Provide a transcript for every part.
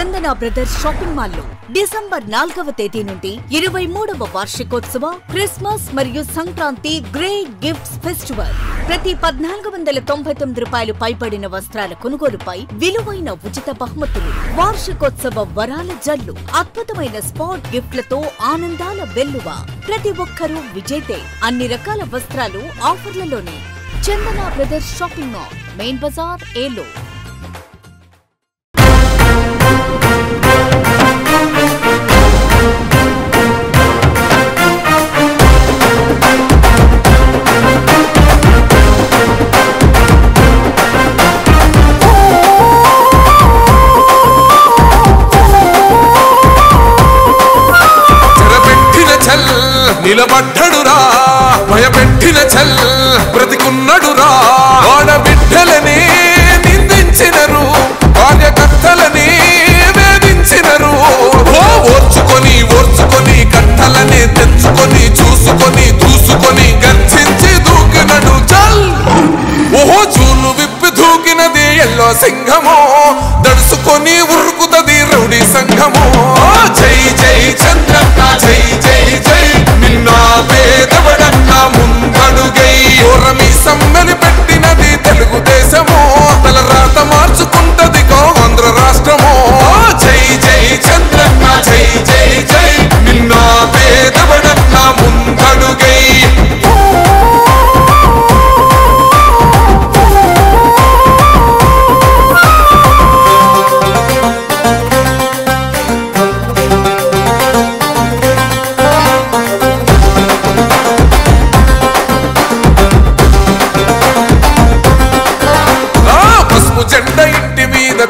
చందన brothers shopping mall లో December 4వ తేదీ నుండి 23వ వార్షికోత్సవ క్రిస్మస్ మరియు సంక్రాంతి గ్రేట్ గిఫ్ట్స్ ఫెస్టివల్. ప్రతి 1499 రూపాయలు పైబడిన వస్త్రాల కొనుగోలుపై విలువైన ఉచిత బహుమతులు, వార్షికోత్సవ వరాల జల్లు, అద్భుతమైన స్పాట్ గిఫ్ట్లతో ఆనందాల వెల్లువ. ప్రతి ఒక్కరూ విజేతే. అన్ని రకాల వస్త్రాలు ఆఫర్లలోనే. Chandana brothers shopping mall, main Bazar, ఏలో. నిలబడ్డడురా భయపెట్టిన చల్ బ్రతికున్నడురా ఆడబిడ్డలని నిందించినరు, కార్యకర్తలని వేధించినరు. ఓర్చుకొని ఓర్చుకొని కట్టలని తెచ్చుకొని చూసుకొని దూసుకొని గర్జించి దూకినడు చల్. ఓహో చూలు విప్పి దూకినది ఎల్లో సింహమో, దడుసుకొని ఉరుకుతది రౌడీ సంఘమో. జై జై చంద్రన్న జై జై జై, నిన్న పేదవడన్న ముందడుగై. ఓరమి సమ్మెలి పెట్టినది తెలుగుదేశమో, తలరాత మార్చుకుంటది ఆంధ్ర రాష్ట్రమో. జై జై చంద్రన్న జై జై జై, నిన్న పేదవడన్న ముందడుగై.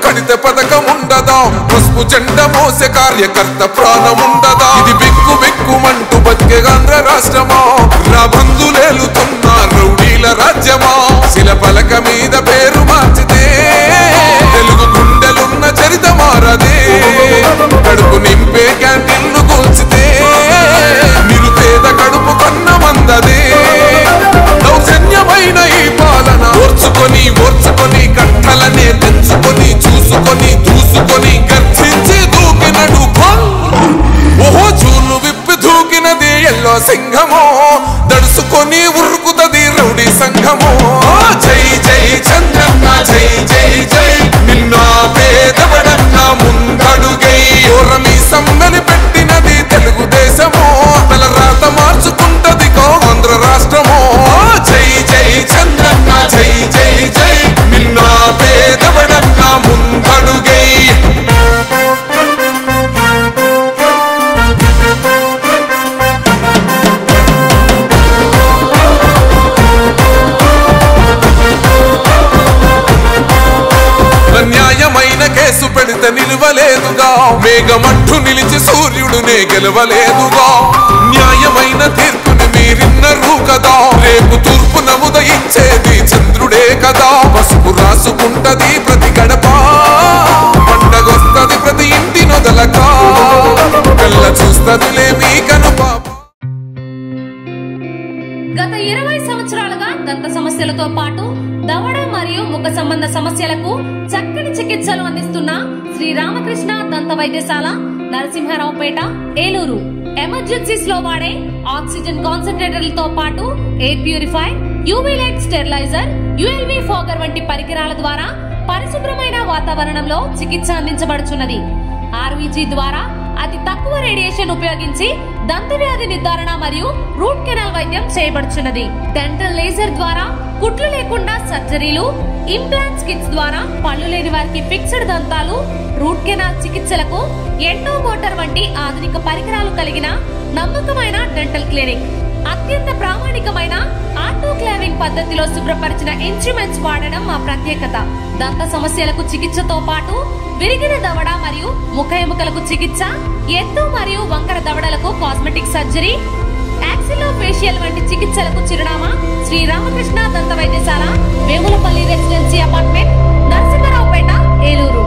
కడిత పథకం ఉండదా, పసుపు జెండ మోసే కార్యకర్త ప్రాణముండదా. ఇది బిక్కు బిక్కుమంటూ బతికే ఆంధ్ర రాష్ట్రమా, నా బంధులేలుతున్న రౌడీల రాజ్యమా. శిల పలక మీద పేరు మార్చితే తెలుగు గుండెలున్న చరిత మారదే. కడుపు నింపే క్యాంటీన్లు కూల్చితే నిరుపేద కడుపు కన్న మందదే. దౌర్జన్యమైన ఈ పాలన ఓర్చుకొని ఓర్చుకొని కట్టలనే తెచ్చుకొని చూసుకొని దూసుకొని గర్జించి దూకినడు పల్. ఓహో చూలు విప్పి దూకినది ఎల్లో సింహమో, దడుసుకొని ఉరుకుతది రౌడీ సంఘమో. జై జై చంద్రన్న జై జై జై, నిన్న పేదవడన్న ముందడుగై. ఓరమి సమ్మెలి పెట్టినది తెలుగుదేశమో, తలరాత మార్చుకుంటది ఆంధ్ర రాష్ట్రమో. జై జై చంద్రన్న జై జై జై, నిన్న పేదవడన్న ముందడుగై. న్యాయమైన కేసు పెడితే నిలవలేదుగా, మేఘమట్టు నిలిచి సూర్యుడునే గెలవలేదుగా. న్యాయమైన తీర్పుని మీరిన్నరు కదా, రేపు తూర్పు నముదయించేది చంద్రుడే కదా. పసుపు రాసుకుంటది ప్రతి గడప, పండగొస్తది ప్రతి ఇంటి నొదలక. కళ్ళ చూస్తదిలే మీ కనుపాప. గత 20 సంవత్సరాలుగా దంత సమస్యలతో పాటు దవడ మరియు ముఖ సంబంధ సమస్యలకు చక్కని చికిత్సలు అందిస్తున్న శ్రీ రామకృష్ణ దంత వైద్యశాల, నరసింహారావుపేట, ఏలూరు. ఎమర్జెన్సీస్ లో వాడే ఆక్సిజన్ కాన్సంట్రేటర్లతో పాటు air purify, UV light steriliser, ULV fogger వంటి పరికరాల ద్వారా పరిశుభ్రమైన వాతావరణంలో చికిత్స అందించబడుచున్నది. ఆర్వీజీ ద్వారా అతి తక్కువ రేడియేషన్ ఉపయోగించి దంత వ్యాధి నిర్ధారణ మరియు రూట్ కెనాల్ వైద్యం చేయబడుచున్నది. డెంటల్ లేజర్ ద్వారా కుట్లు లేకుండా సర్జరీలు, ఇంప్లాంట్స్ కిట్స్ ద్వారా పళ్ళు లేని వారికి ఫిక్స్డ్ దంతాలు, రూట్ కెనాల్ చికిత్సలకు ఎండో మోటార్ వంటి ఆధునిక పరికరాలు కలిగిన నమ్మకమైన డెంటల్ క్లినిక్. అత్యంత ప్రామాణికమైన ఆటోక్లావింగ్ పద్ధతిలో శుభ్రపరిచిన ఇన్స్ట్రుమెంట్స్ వాడడం మా ప్రత్యేకత. దంత సమస్యలకు చికిత్సతో పాటు విరిగిన దవడ మరియు ముఖ ఎముకలకు చికిత్స, ఎత్తు మరియు వంకర దవడలకు కాస్మెటిక్ సర్జరీ, యాక్సిలోఫేషియల్ వంటి చికిత్సలకు చిరునామా శ్రీ రామకృష్ణ దంత వైద్యశాల, వేములపల్లి రెసిడెన్సీ అపార్ట్మెంట్, నరసింహారావుపేట, ఏలూరు.